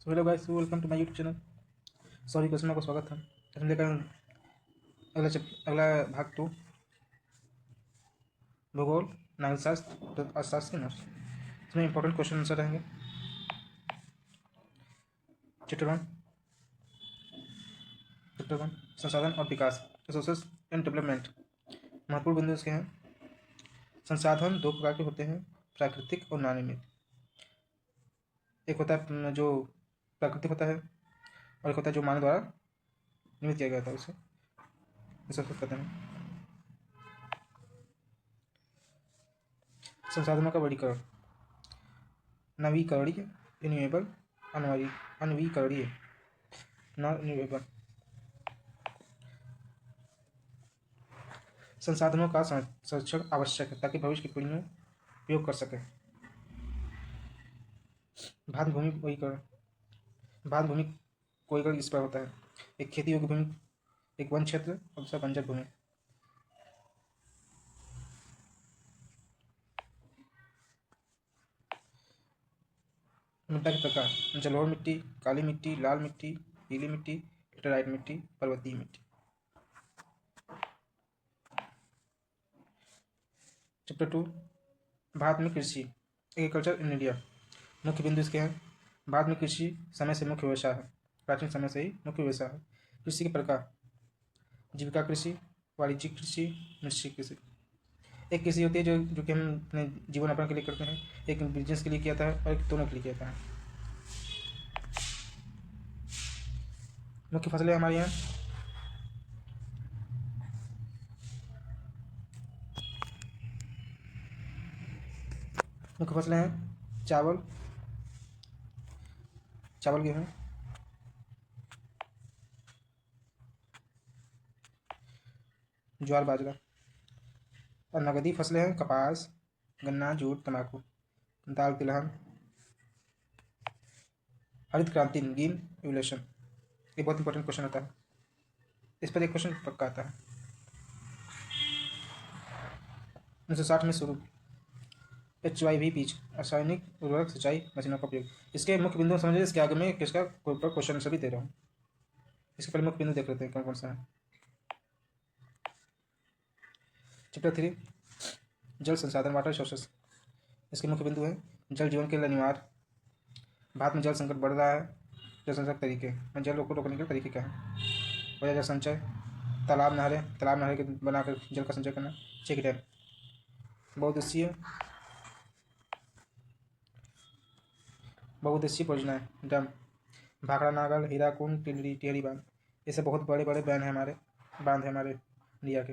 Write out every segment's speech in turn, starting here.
Hello guys, welcome to my YouTube channel. Sorry question को स्वागत है। हम लेकर अगला भाग 2 भूगोल नागरिक शास्त्र अर्थशास्त्र के नोट्स। इसमें इंपॉर्टेंट क्वेश्चन आंसर रहेंगे। चैप्टर 1 संसाधन और विकास, रिसोर्सेज एंड डेवलपमेंट। महत्वपूर्ण बिंदु इसके हैं। संसाधन दो प्रकार के होते हैं, प्राकृतिक और नानिर्मित। एक होता है जो प्राकृतिक होता है और एक होता है जो मानव द्वारा निर्मित किया गया था, उसे रिसोर्सेज कहते हैं। संसाधनों का वर्गीकरण: नवीकरणीय, रिन्यूएबल, अनवीकरणीय, नॉन रिन्यूएबल। संसाधनों का संरक्षण आवश्यक है ताकि भविष्य की पीढ़ियां उपयोग कर सकें। भात भूमि वर्गीकरण: भात भूमि को वर्गीकरण इस पर होता है: एक खेती योग्य भूमि, एक वन क्षेत्र और दूसरा बंजर भूमि। मृदा के प्रकार: जलोढ़ मिट्टी, काली मिट्टी, लाल मिट्टी, पीली मिट्टी, लेटेराइट मिट्टी, पर्वतीय मिट्टी। चैप्टर 2 भारत में कृषि, एग्रीकल्चर इन इंडिया। मुख्य बिंदु इसके हैं। भारत में कृषि समय से मुख्य व्यवसाय है, प्राचीन समय से ही मुख्य व्यवसाय है। कृषि के प्रकार: जीविका कृषि, वाणिज्यिक कृषि, निश्चित कृषि। एक कृषि होती है जो कि हम अपने जीवन यापन के लिए करते हैं, एक बिजनेस के लिए किया था और एक दोनों के लिए किया था। मुख्य फसलें हमारे यहाँ मुख्य फसलें हैं चावल, गेहूँ, ज्वार, बाजरा। और नगदी फसलें हैं कपास, गन्ना, जूट, तंबाकू, दाल, तिलहन। हरित क्रांति, ग्रीन रिवोल्यूशन। ये बहुत इंपॉर्टेंट क्वेश्चन होता है, इस पर एक क्वेश्चन पक्का आता है। 1960 में शुरू HYV बीज, रासायनिक उर्वरक सिंचाई मशीनों का उपयोग। इसके मुख्य बिंदु समझिए, इसके आगे में किसका क्वेश्चन आंसर भी दे रहा हूँ। इसके पहले मुख्य बिंदु देख लेते हैं कौन कौन सा है। चैप्टर 3 जल संसाधन, वाटर रिसोर्सेस। इसके मुख्य बिंदु है जल जीवन के लिए अनिवार्य। भारत में जल संकट बढ़ रहा है। जल संचय के तरीके और जल को रोकने के तरीके क्या हैं? वजह जल संचय: तालाब नहरें के बनाकर जल का संचय करना, चेक डैम। बहुउद्देशीय परियोजनाएं: डैम, भाखड़ा नागल, हीराकुंड, टिहरी बांध। ये सब बहुत बड़े बड़े बांध हैं हमारे इंडिया के।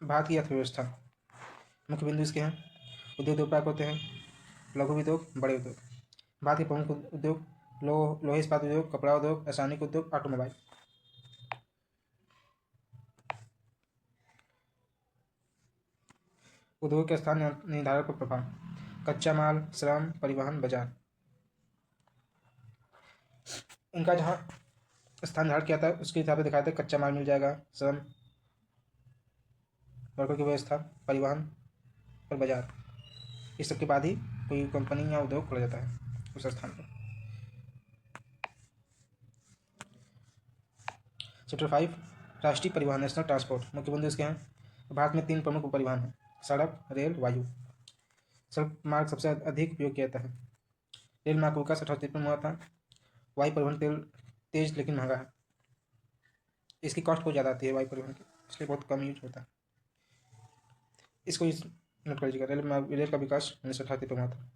भारत की अर्थव्यवस्था, मुख्य बिंदु इसके हैं। उद्योग दो प्रकार होते हैं, लघु उद्योग, बड़े उद्योग। भारत के प्रमुख उद्योग लोहे इस्पात उद्योग, कपड़ा उद्योग, रासायनिक उद्योग, ऑटोमोबाइल। उद्योग के स्थान निर्धारण पर प्रभाव: कच्चा माल, श्रम, परिवहन, बाजार। इनका जहाँ स्थान निर्धारण किया था उसके हिसाब से दिखाया था। कच्चा माल मिल जाएगा, श्रम, वर्कर की व्यवस्था, परिवहन और बाजार। इस सब के बाद ही कोई कंपनी या उद्योग खोला जाता है उस स्थान पर। चैप्टर 5 राष्ट्रीय परिवहन, नेशनल ट्रांसपोर्ट। मुख्य बिंदु इसके हैं। भारत में 3 प्रमुख परिवहन हैं: सड़क, रेल, वायु। सड़क मार्ग सबसे अधिक उपयोग किया जाता है। रेल मार्ग का विकास 1853 में हुआ था। वायु परिवहन तेज लेकिन महंगा है, इसकी कॉस्ट बहुत ज़्यादा आती है वायु परिवहन की, इसलिए बहुत कम यूज होता है। इसको नोट कर लीजिएगा। रेल का विकास 1988 में हुआ था।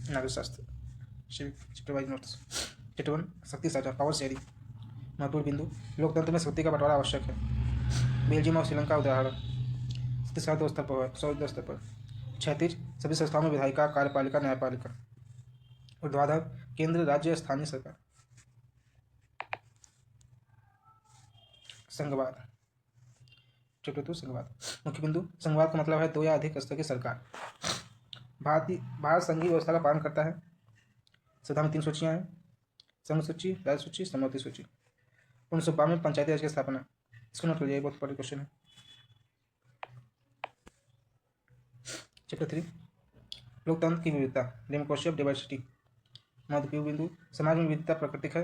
नागरिक शास्त्र, चैप्टर वाइज नोट्स। चैप्टर 1 शक्ति साझा, पावर शेयरिंग। महत्वपूर्ण बिंदु: लोकतंत्र में शक्ति का बंटवारा आवश्यक है। बेल्जियम और श्रीलंका उदाहरण। सत्य स्तर पर क्षैतिज सभी संस्थाओं में विधायिका, कार्यपालिका, न्यायपालिका। ऊर्ध्वाधर केंद्र, राज्य, स्थानीय सरकार। संघवाद, चैप्टर 2 संघवाद। मुख्य बिंदु: संघवाद का मतलब है 2 या अधिक स्तर की सरकार। भारत संघीय व्यवस्था का पालन करता है। संविधान में 3 सूचियाँ हैं: संघ सूची, राज्य सूची, समवर्ती सूची। 1992 में पंचायती राज की स्थापना। इसको नोट करिए, बहुत इंपॉर्टेंट क्वेश्चन है। चैप्टर 3 लोकतंत्र की विविधता, डेमोक्रेसी ऑफ डाइवर्सिटी। महत्वपूर्ण बिंदु, समाज में विविधता प्राकृतिक है,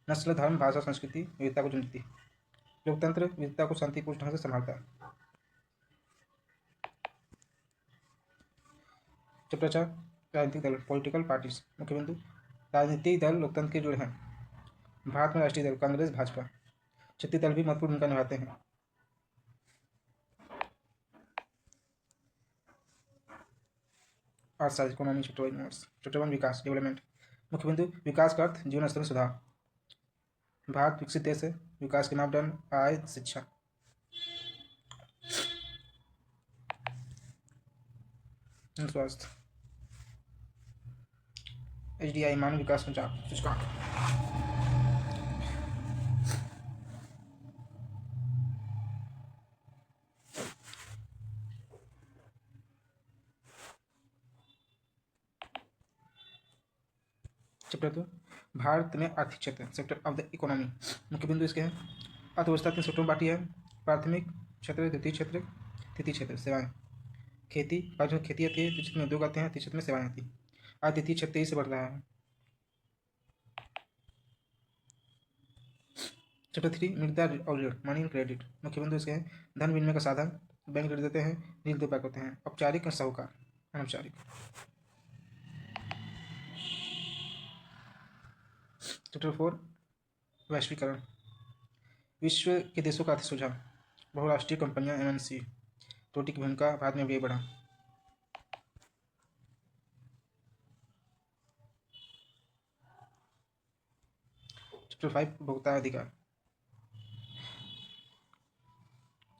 नस्ल, धर्म, भाषा, संस्कृति विविधता को जन्म देती है। लोकतंत्र विविधता को शांतिपूर्ण ढंग से संभालता है। चैप्टर 4 राजनीतिक दल, पॉलिटिकल पार्टीज। मुख्य बिंदु, राजनीतिक दल लोकतंत्र के जुड़े हैं। भारत में राष्ट्रीय दल कांग्रेस, भाजपा। क्षेत्रीय दल भी महत्वपूर्ण भूमिका निभाते हैं। अर्थशास्त्र, इकोनॉमी, चैप्टर 1 विकास, डेवलपमेंट। मुख्य बिंदु, विकास का अर्थ जीवन स्तर में सुधार। भारत विकसित देश है, विकास के मापदंड आय, शिक्षा। स्वास्थ्य, HDI मानव विकास सूचकांक। चैप्टर 2 भारत में आर्थिक क्षेत्र, सेक्टर ऑफ द इकोनॉमी। मुख्य बिंदु इसके हैं, अर्थव्यवस्था 3 सेक्टरों में बांटी है। प्राथमिक क्षेत्र, द्वितीय क्षेत्र, तृतीय क्षेत्र। सेवाएं, खेती, पाँच में खेती आती है, द्वितीय क्षेत्र में उद्योग आते हैं, तृतीय क्षेत्र में सेवाएं आती हैं। आज द्वितीय क्षेत्र तेजी से बढ़ रहा है। चैप्टर 3 मृदा और ऋण, मनी एंड क्रेडिट। मुख्य बिंदु इसके हैं, धन विनिमय का साधन, बैंक ऋण देते हैं, ऋण दो प्रकार होते हैं, औपचारिक और साहूकार, अनौपचारिक। चैप्टर 4 वैश्वीकरण, विश्व के देशों का आर्थिक सुझाव, बहुराष्ट्रीय कंपनियां, MNC, रोटी की भूमिका, भारत में भी बढ़ा। चैप्टर 5 उपभोक्ता अधिकार।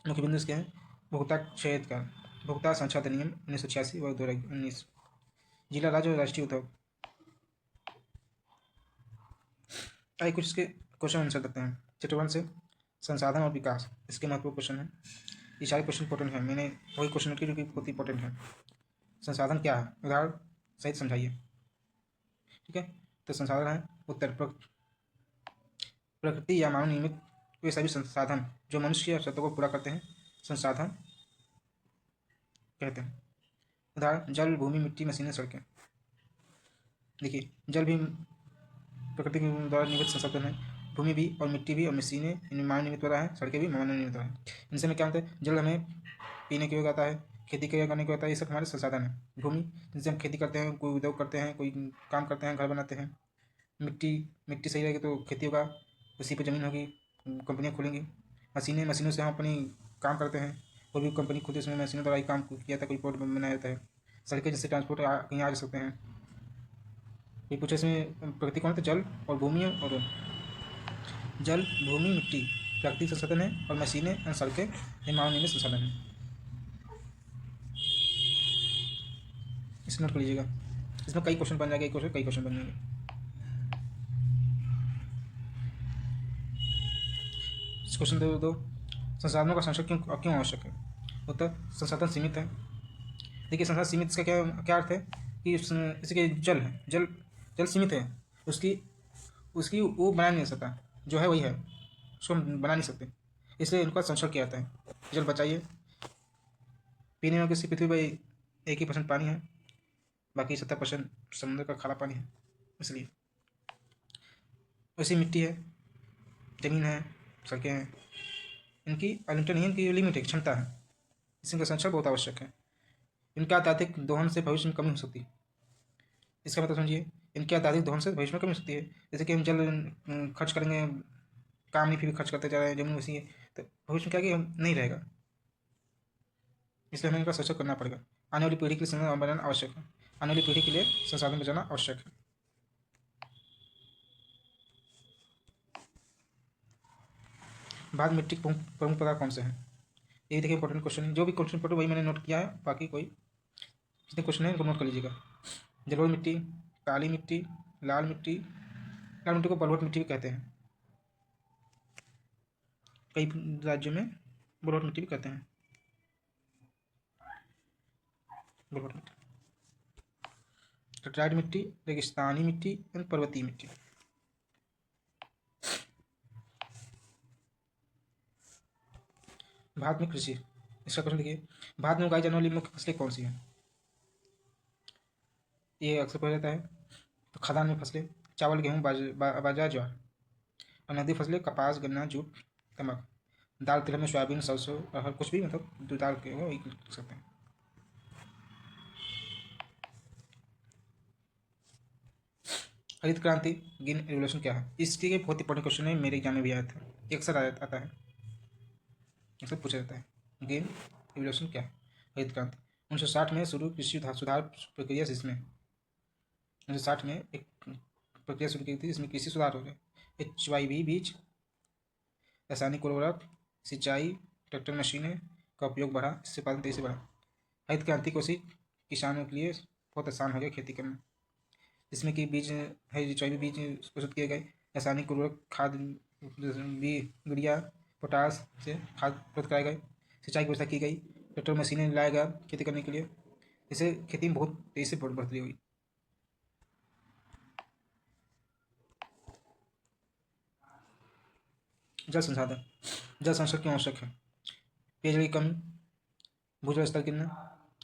मुख्य बिंदु इसके हैं, उपभोक्ता क्षेत्र, उपभोक्ता संरक्षण अधिनियम 1986 व 2019। जिला, राज्य और राष्ट्रीय उद्योग। आइए कुछ इसके क्वेश्चन आंसर करते हैं। चैप्टर 1 से संसाधन और विकास, इसके महत्वपूर्ण क्वेश्चन है। ये सारे क्वेश्चन इंपॉर्टेंट है, मैंने वही क्वेश्चन रखे जो कि बहुत इंपॉर्टेंट है। संसाधन क्या है, उदाहरण सहित समझाइए। ठीक है, तो संसाधन है उत्तर, प्रकृति या मानव निर्मित वे सभी संसाधन जो मनुष्य या शर्तों को पूरा करते हैं संसाधन कहते हैं। उदाहरण जल, भूमि, मिट्टी, मशीनें, सड़कें। देखिए, जल भी प्रकृति के द्वारा निर्मित संसाधन है, भूमि भी और मिट्टी भी और मशीनें इनमें मानव निर्मित द्वारा है, सड़कें भी मानव निर्मित द्वारा है। इनसे में क्या होता है, जल हमें पीने के योग्य आता है, खेती के करने के होता है, ये सब हमारे संसाधन है। भूमि जिनसे हम खेती करते हैं, कोई उद्योग करते हैं, कोई काम करते हैं, घर बनाते हैं। मिट्टी, मिट्टी सही रहेगी तो खेती होगा, उसी पर ज़मीन होगी, कंपनियाँ खुलेंगी। मशीनें, मशीनों से हम अपनी काम करते हैं, कोई भी कंपनी खुलती है उसमें मशीनों द्वारा ही काम किया जाता है, कोई प्रोडक्ट बनाया जाता है। सड़कें जिससे ट्रांसपोर्ट कहीं आ जा सकते हैं। ये पूछे इसमें प्रकृति कौन थे, जल और भूमि और जल, भूमि, मिट्टी प्राकृतिक संसाधन है और मशीनें और सड़कें ये मानव निर्मित संसाधन है। इसे नोट कर लीजिएगा, इसमें कई क्वेश्चन बन जाएंगे, एक क्वेश्चन कई क्वेश्चन बन जाएंगे। क्वेश्चन दो, संसाधनों का संरक्षण क्यों आवश्यक है। उत्तर, संसाधन सीमित है। देखिए, संसाधन सीमित इसका क्या क्या अर्थ है कि इसके जल है, जल जल सीमित है, उसकी उसकी वो बना नहीं सकता, जो है वही है, उसको हम बना नहीं सकते, इसलिए इनका संरक्षण किया जाता है। जल बचाइए, पीने में किसी पृथ्वी पर 1% पानी है, बाकी 70% समुद्र का खारा पानी है, इसलिए। वैसी मिट्टी है, ज़मीन है, सड़कें हैं, इनकी अनलिमिटेड नहीं है, इनकी लिमिट है, क्षमता है, इसका संरक्षण बहुत आवश्यक है। इनका अत्यधिक दोहन से भविष्य में कमी हो सकती है। इसका मतलब समझिए, इनके अत्यधिक दोहन से भविष्य में कमी हो सकती है। जैसे कि हम जल खर्च करेंगे, काम नहीं, फिर भी खर्च करते जा रहे हैं, जमीन वैसी है, तो भविष्य में क्या कि हम नहीं रहेगा, इसलिए हमें इनका संरक्षण करना पड़ेगा। आने वाली पीढ़ी के लिए संसाधन बचाना आवश्यक है, आने वाली पीढ़ी के लिए संसाधन बचाना आवश्यक है। भारत मिट्टी के प्रमुख प्रकार कौन से हैं, ये देखिए इंपॉर्टेंट क्वेश्चन है। जो भी क्वेश्चन इंपॉर्टेंट वही मैंने नोट किया है, बाकी कोई जितने क्वेश्चन है उनको नोट कर लीजिएगा। जलोढ़ मिट्टी, काली मिट्टी, लाल मिट्टी, लाल मिट्टी को बलुअट मिट्टी भी कहते हैं, कई राज्यों में बलुअट मिट्टी भी कहते हैं, बलुअट मिट्टी। टेट्राइड मिट्टी, रेगिस्तानी मिट्टी एंड पर्वतीय मिट्टी। भारत में कृषि, इसका क्वेश्चन देखिए, भारत में उगाई जाने वाली मुख्य फसलें कौन सी हैं? ये अक्सर पूछा जाता है। तो खदान में फसलें चावल, गेहूँ, बाजरा, ज्वार। और नकदी फसलें कपास, गन्ना, जूट, तंबाकू। दाल तिलहन में सोयाबीन, सरसों, अरहर, कुछ भी मतलब जो दाल के हो वही लिख सकते हैं। हरित क्रांति, ग्रीन रिवोल्यूशन क्या है? इसके लिए बहुत इंपॉर्टेंट क्वेश्चन है, मेरे एग्जाम में भी आया था, ये अक्सर आता है, अक्सर पूछा जाता है। ग्रीन रिवोल्यूशन क्या है? हरित क्रांति 1960 में शुरू कृषि सुधार प्रक्रिया, जिसमें 1960 में एक प्रक्रिया शुरू की थी जिसमें कृषि सुधार हो गए। HYV बीज, रासायनिक उर्वरक, सिंचाई, ट्रैक्टर मशीनें का उपयोग बढ़ा, इससे उत्पादन तेजी से बढ़ा। हरित क्रांति को से किसानों के लिए बहुत आसान हो गया खेती करना, जिसमें कि बीज है, HYV बीज प्रस्तुत किए गए, रासायनिक उर्वरक, खाद, यूरिया, पोटास से खाद प्रस्तुत कराए गए, सिंचाई की व्यवस्था की गई, ट्रैक्टर मशीनें लाया गया खेती करने के लिए, इससे खेती में बहुत तेजी से बढ़ती हुई। जल संसाधन, जल संरक्षण क्यों आवश्यक है? पेयजल की कमी, भूजल स्तर गिरना,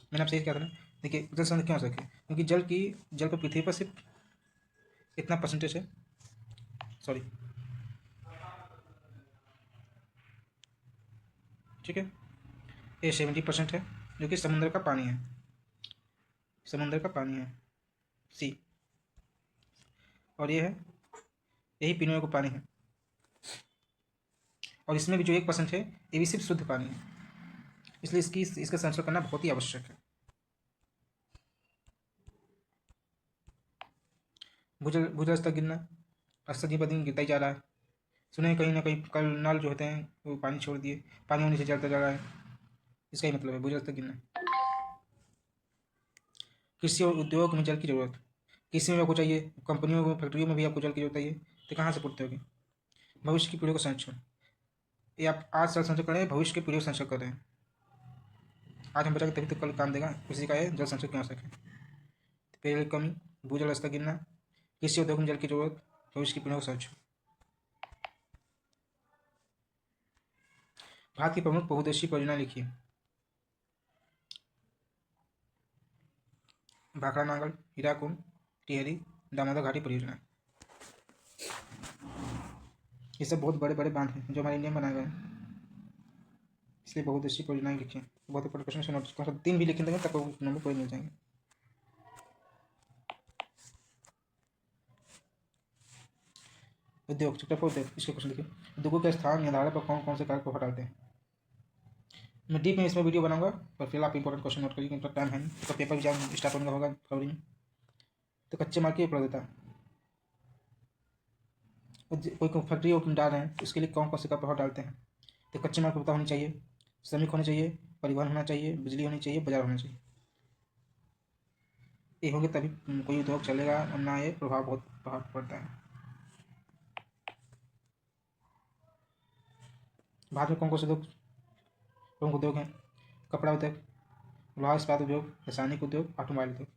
मैंने आपसे ये कहा था ना। देखिए, जल संरक्षण क्यों आवश्यक है? क्योंकि जल पर पृथ्वी पर सिर्फ इतना परसेंटेज है, सॉरी, ठीक है, ये 70% है जो कि समुद्र का पानी है, समुद्र का पानी है, सी। और ये है, यही पीने को पानी है। और इसमें भी जो 1% है ये भी सिर्फ शुद्ध पानी है, इसलिए इसका संरक्षण करना बहुत ही आवश्यक है। भूजल स्तर गिरना, स्तर दिन ब दिन गिरता ही जा रहा है। सुने कहीं ना कहीं कल नल जो होते हैं वो पानी छोड़ दिए, पानी होने से जलता जा रहा है, इसका ही मतलब है भूजल स्तर गिरना। कृषि और उद्योग में जल की जरूरत, कृषि में आपको चाहिए, कंपनियों में, फैक्ट्रियों में भी आपको जल की जरूरत चाहिए, तो कहाँ से पूर्ति होगी? भविष्य की पीढ़ियों का संरक्षण, ये आप आज जल संरक्षण कर रहे हैं, भविष्य की पीढ़ियों का संरक्षण कर रहे हैं। आज हम बचाएंगे तभी तो कल काम देगा, किसी का है जल संरक्षण क्यों आवश्यक है? पेयजल की कमी, भूजल स्तर गिरना, कृषि उद्योग में जल की जरूरत, भविष्य की पीढ़ियों का संरक्षण। भारत की प्रमुख बहुउद्देशीय परियोजना लिखिए। भाखड़ा नांगल, हीराकुंड, टिहरी, दामोदर घाटी परियोजना, ये सब बहुत बड़े बड़े बांध हैं जो हमारे इंडिया में बनाए गए हैं, इसलिए बहुउद्देशीय परियोजनाएं लिखी हैं। बहुत इंपॉर्टेंट क्वेश्चन है, नोट कौन सा 3 भी लिखेंगे तब आपको नंबर पूरे मिल जाएंगे। उद्योग, चैप्टर 4 उद्योग, इसके क्वेश्चन देखिए, उद्योगों के स्थान निर्धारण पर कौन कौन से कारक प्रभाव डालते हैं? मैं डीप में इसमें वीडियो बनाऊंगा, पर फिलहाल आप इंपॉर्टेंट क्वेश्चन नोट करिए क्योंकि टाइम है नहीं, तो पेपर एग्जाम स्टार्ट होने का होगा फरवरी में। तो कच्चे माल की उपलब्धता, कोई फैक्ट्री ओपन डाल रहे हैं तो उसके लिए कौन कौन से का प्रभाव डालते हैं? तो कच्चे माल की उपलब्धता होनी चाहिए, श्रमिक होने चाहिए, परिवहन होना चाहिए, बिजली होनी चाहिए, बाजार होना चाहिए। ये होंगे तभी कोई उद्योग चलेगा, वरना ये बहुत प्रभाव पड़ता है। भारत में कौन कौन से उद्योग प्रमुख उद्योग हैं? कपड़ा उद्योग, लोहा इस्पात उद्योग, रासायनिक उद्योग, ऑटोमोबाइल उद्योग,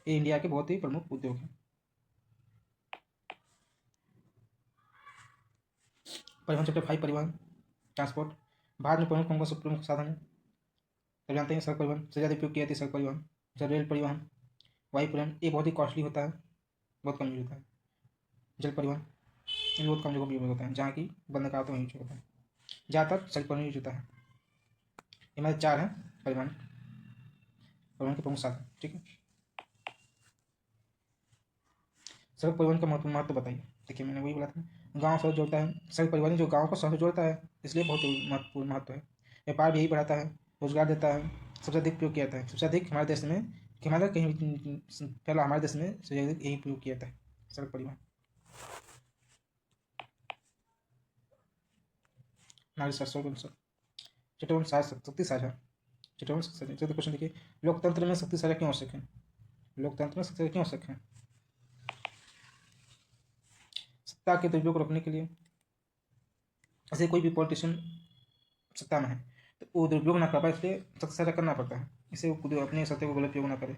ये इंडिया के बहुत ही प्रमुख उद्योग हैं। परिवहन, चैप्टर 5 परिवहन, ट्रांसपोर्ट, भारत में परिवहन कौन कौन से प्रमुख साधन हैं? तो जानते हैं, सड़क परिवहन सबसे ज़्यादा उपयोग किया जाती है, सड़क परिवहन, रेल परिवहन, वायु परिवहन, ये बहुत ही कॉस्टली होता है, बहुत कम यूज होता है। जल परिवहन, ये बहुत कम जगहों पर यूज होता है, जहाँ की बंद का यूज होता है, ज़्यादातर सड़क परिवहन यूज होता है। ये हमारे 4 हैं परिवहन, परिवहन के प्रमुख साधन, ठीक है। सड़क परिवहन का महत्व बताइए। देखिए, मैंने वही बोला था, गांव शहर जोड़ता है, सड़क परिवहन जो गांव को शहर से जोड़ता है, इसलिए बहुत महत्वपूर्ण महत्व है। व्यापार भी यही बढ़ाता है, रोजगार देता है, सबसे अधिक उपयोग किया जाता है, सबसे अधिक हमारे देश में, कि हमारे कहीं पहला हमारे देश में सबसे अधिक यही उपयोग किया जाता है, सड़क परिवहन। हमारे चट्टोन शक्ति साझा, चट्टोन शक्ति क्वेश्चन देखिए, लोकतंत्र में शक्ति साझा क्यों आवश्यक है? लोकतंत्र में शक्ति साझा क्यों आवश्यक है? सत्ता के दुरुपयोग को रोकने के लिए, ऐसे कोई भी पॉलिटिशियन सत्ता में है तो वो दुरुपयोग ना कर पाए, इसलिए सख्त साझा करना पड़ता है, इससे वो अपने सत्ता को गलत उपयोग ना करे,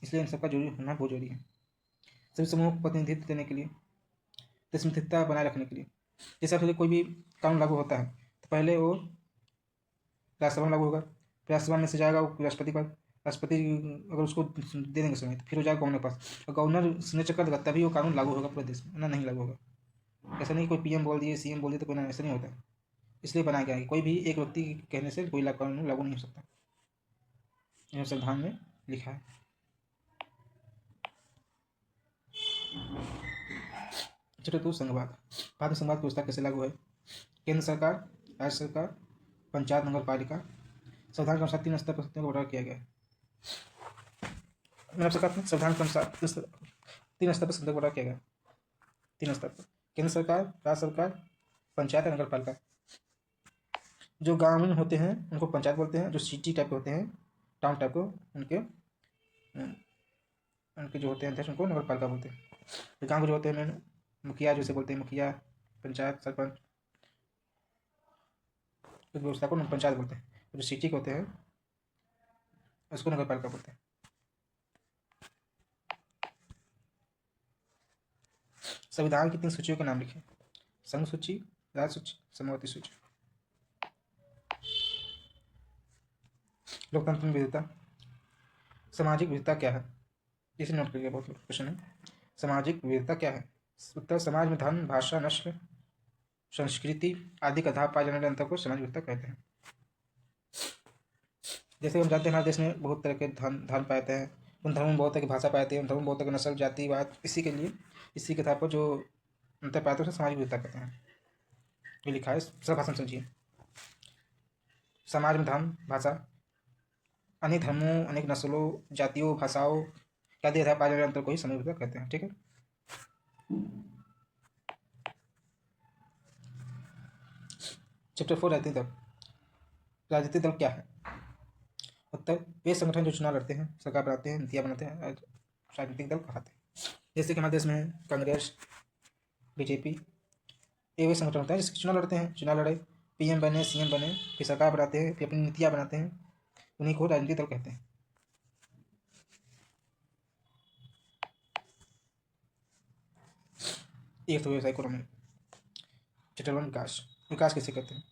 इसलिए इन सबका जरूरी होना बहुत जरूरी है। सभी समूहों को प्रतिनिधित्व देने के लिए, देश में स्थिरता बनाए रखने के लिए, जैसे फिर कोई भी कानून लागू होता है तो पहले वो राज्यसभा में लागू होगा, राज्यसभा में से जाएगा वो राष्ट्रपति पर, राष्ट्रपति अगर उसको दे देंगे समय तो फिर हो जाएगा गवर्नर पास, और गवर्नर सिग्नेचर कर देगा तभी वो कानून लागू होगा पूरे देश में, ना नहीं लागू होगा। ऐसा नहीं कोई पीएम बोल दिए सीएम बोल दिए तो कोई ना, ऐसा नहीं होता। इसलिए बनाया गया है कि कोई भी एक व्यक्ति के कहने से कोई कानून लागू नहीं हो सकता, यह संविधान में लिखा है। चलो तो संघवाद, भारत में संघवाद व्यवस्था कैसे लागू है? केंद्र सरकार, राज्य सरकार, पंचायत, नगर पालिका, संविधान के अनुसार 3 स्तर पर सत्ताओं को बंटवारा किया गया है। मैंने आपसे कहा था संविधान के अनुसार 3 स्तर पर सत्ता को बंटवारा किया गया, 3 स्तर पर, केंद्र सरकार, राज्य सरकार, पंचायत और नगर पालिका। जो ग्रामीण होते हैं उनको पंचायत बोलते हैं, जो सिटी टाइप के होते हैं, टाउन टाइप को, उनके जो होते हैं अध्यक्ष उनको नगर पालिका बोलते हैं। गाँव के जो होते हैं मैंने मुखिया जैसे बोलते हैं, मुखिया, पंचायत, सरपंच, इस व्यवस्था को पंचायत बोलते हैं। जो सिटी के होते हैं उसको नगर पालिका बोलते हैं। संविधान की 3 सूचियों के नाम लिखें। संघ सूची, राज्य सूची, समवर्ती सूची। लोकतंत्र में विविधता, सामाजिक विविधता क्या है? इसे नोट करिए, बहुत क्वेश्चन है। सामाजिक विविधता क्या है? उत्तर, समाज में धर्म, भाषा, नस्ल, संस्कृति आदि का आधार पाए जाने वाले अंतर को सामाजिक विविधता कहते हैं। जैसे हम जानते हैं हमारे देश में बहुत तरह के धर्म पाए जाते हैं, उन धर्मों में बहुत तरह की भाषा पाए जाती है, उन धर्मों में बहुत तरह की नस्ल, जातिवाद, इसी के लिए इसी के आधार पर जो अंतर पाए जाते हैं उसे सामाजिक विविधता कहते हैं। ये लिखा है, सब भाषा में समझिए। समाज में धर्म, भाषा, अनेक धर्मों, अनेक नस्लों, जातियों, भाषाओं के आदि आधार पाए जाने वाले अंतर को ही सामाजिक विविधता कहते हैं। ठीक है। चैप्टर 4, राजनीतिक दल। राजनीतिक दल क्या है? उत्तर, वे संगठन जो चुनाव लड़ते हैं, सरकार बनाते हैं, नीतियाँ बनाते हैं, राजनीतिक दल कहलाते हैं। जैसे कि हमारे देश में है कांग्रेस, बीजेपी, ये वे संगठन होते हैं जिसके चुनाव लड़ते हैं, चुनाव लड़े, पीएम बने, सीएम बने, फिर सरकार बनाते हैं, फिर अपनी नीतियाँ बनाते हैं, उन्हीं को राजनीतिक दल कहते हैं। एक तो व्यवसाय इकोनॉमी। चैप्टर 1, विकास। विकास कैसे करते हैं?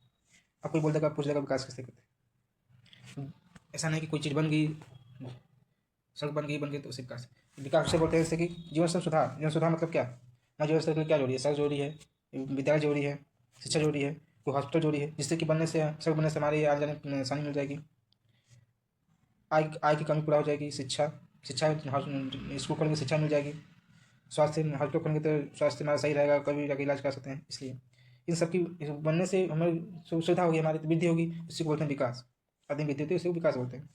अब कोई बोल देगा, पूछ देगा विकास कैसे करते हैं। ऐसा नहीं कि कोई चीज़ बन गई, सड़क बन गई तो उसे विकास। विकास उसे बोलते हैं जैसे कि जीवन स्तर सुधार। जीवन सुधार मतलब क्या? हमारे जीवन स्तर के लिए क्या जरूरी है? सड़क जरूरी है, विद्यालय जरूरी है, शिक्षा जरूरी है, कोई हॉस्पिटल जरूरी है, जिससे कि सड़क बनने से हमारे आने जाने में आसानी मिल जाएगी, आय की कमी पूरा हो जाएगी, शिक्षा स्कूल खोलेंगे शिक्षा मिल जाएगी, स्वास्थ्य हॉस्पिटल खोलेंगे तो स्वास्थ्य हमारा सही रहेगा, कभी जाकर इलाज करा सकते हैं। इसलिए इन सब की बनने से हमें सुविधा होगी, हमारी वृद्धि होगी, उसी को बोलते हैं विकास। आदमी वृद्धि होती है उसी को विकास बोलते हैं।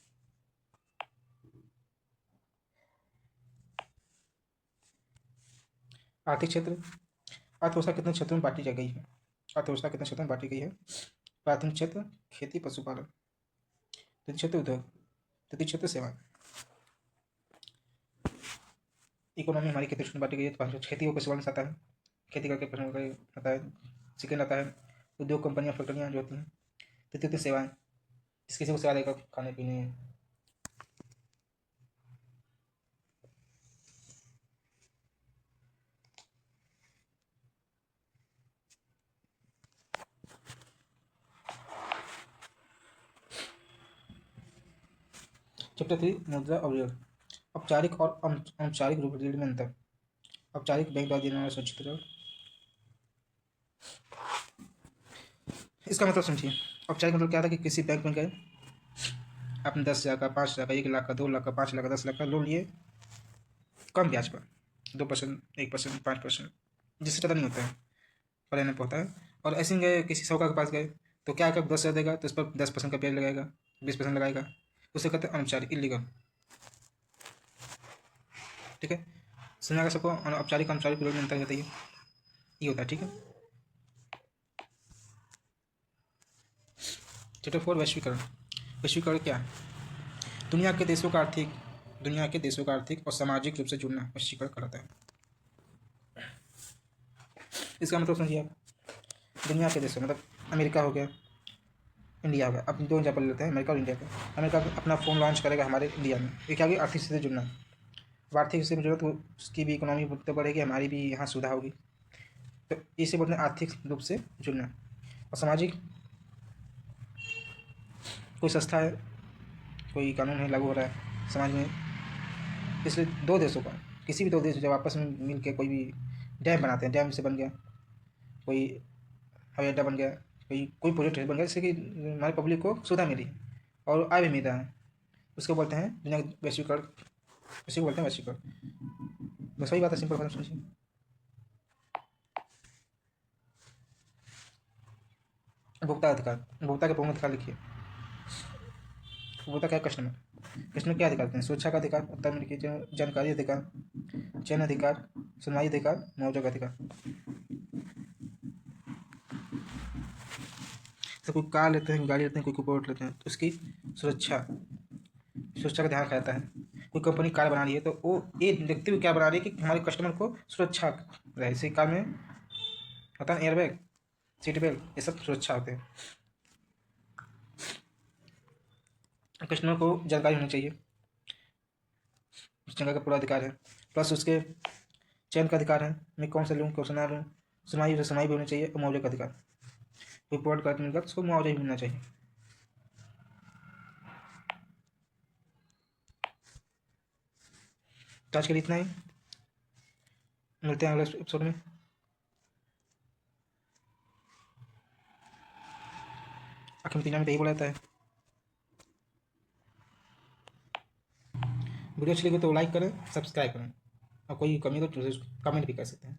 आर्थिक क्षेत्र। अर्थव्यवस्था कितने क्षेत्रों में बांटी जा गई है? अर्थव्यवस्था कितने क्षेत्रों में बांटी गई है? प्राथमिक क्षेत्र खेती पशुपालन, द्वितीय क्षेत्र उद्योग, तृतीय क्षेत्र सेवा। इकोनॉमी हमारी कितने क्षेत्र में बांटी गई है? तो खेती और पशुपालन से आता है, खेती करके पशुपालन आता है, सेकेंड आता है उद्योग, कंपनियां, फैक्ट्रियाँ जो होती हैं। तृतीय सेवाएं, जिस किसी को सेवा देगा, खाने पीने। चैप्टर 3, मुद्रा और ऋण। औपचारिक और अनौपचारिक रूप ऋण में अंतर। औपचारिक बैंक द्वारा देने वाला सुरक्षित ऋण। इसका मतलब समझिए। औपचारिक मतलब क्या था कि किसी बैंक में गए, आपने 10,000 का, 5,000 का, 1 लाख का, 2 लाख का, 5 लाख का, 10 लाख का लोन लिए, कम ब्याज पर, 2%, 1%, 5%, जिससे ज़्यादा नहीं होता है, पर एन होता है। और ऐसे ही गए किसी साहूकार के पास गए तो क्या 10,000 देगा तो इस पर 10% का ब्याज लगाएगा, 20% लगाएगा, उसे कहते हैं अनौपचारिक, इलीगल। ठीक है, समझ आएगा सबको? औपचारिक अनौपचारिक ऋण में अंतर होता है, ये होता है। ठीक है। चैप्टर 4, वैश्वीकरण। वैश्वीकरण क्या है? दुनिया के देशों का आर्थिक और सामाजिक रूप से जुड़ना वैश्वीकरण कहलाता है। इसका मतलब समझिए आप, दुनिया के देशों मतलब अमेरिका हो गया, इंडिया हो गया। अब 2 एग्जाम्पल लेते हैं, अमेरिका और इंडिया का। अमेरिका अपना फ़ोन लॉन्च करेगा हमारे इंडिया में, ये क्या होगी? आर्थिक से जुड़ना। अब आर्थिक से जुड़ा तो उसकी भी इकोनॉमी तो बढ़ेगी, हमारी भी यहाँ सुविधा होगी, तो इसे बोलते हैं आर्थिक रूप से जुड़ना। और सामाजिक कोई संस्था है, कोई कानून है लागू हो रहा है समाज में, इसलिए दो देशों का, किसी भी दो देश जब आपस में मिल के कोई भी डैम बनाते हैं, डैम से बन गया, कोई हवाई अड्डा बन गया, कोई कोई प्रोजेक्ट बन गया जिससे कि हमारे पब्लिक को सुविधा मिली और आय भी मिल रहा है, उसको बोलते हैं दुनिया का वैश्वीकरण, इसी को बोलते हैं वैश्वीकरण। बस वही बात है, सिंपल बात समझिए। उपभोक्ता अधिकार, उपभोक्ता के प्रमुख अधिकार लिखिए। उपभोक्ता क्या, कस्टमर, कस्टमर क्या अधिकार देते हैं? सुरक्षा का अधिकार, उत्तर में लिखिए, जानकारी अधिकार, चयन अधिकार, सुनवाई अधिकार, मुआवजा का अधिकार। तो कोई कार लेते हैं, गाड़ी लेते हैं, कोई प्रोडक्ट लेते हैं, तो उसकी सुरक्षा, सुरक्षा का ध्यान रखा जाता है। कोई कंपनी कार बना रही है तो वो ये देखते हुए क्या बना रही है कि हमारे कस्टमर को सुरक्षा रहे। इसी कार में होता है एयरबैग, सीट बेल्ट, ये सब सुरक्षा होते हैं। कस्टमर को जानकारी होनी चाहिए, उस जगह का पूरा अधिकार है, प्लस उसके चयन का अधिकार है, मैं कौन सा लूँ कौन सा ना लूँ, सुनवाई भी होनी चाहिए, और मुआवजे का अधिकार, कोई प्रोडक्ट गलत मिलेगा तो उसको मुआवजा भी मिलना चाहिए। तो आज के लिए इतना ही, मिलते हैं अगले एपिसोड में। आखिर में तीन में यही बोला जाता है। वीडियो अच्छी लगी तो लाइक करें, सब्सक्राइब करें, और कोई कमी हो तो कमेंट भी कर सकते हैं।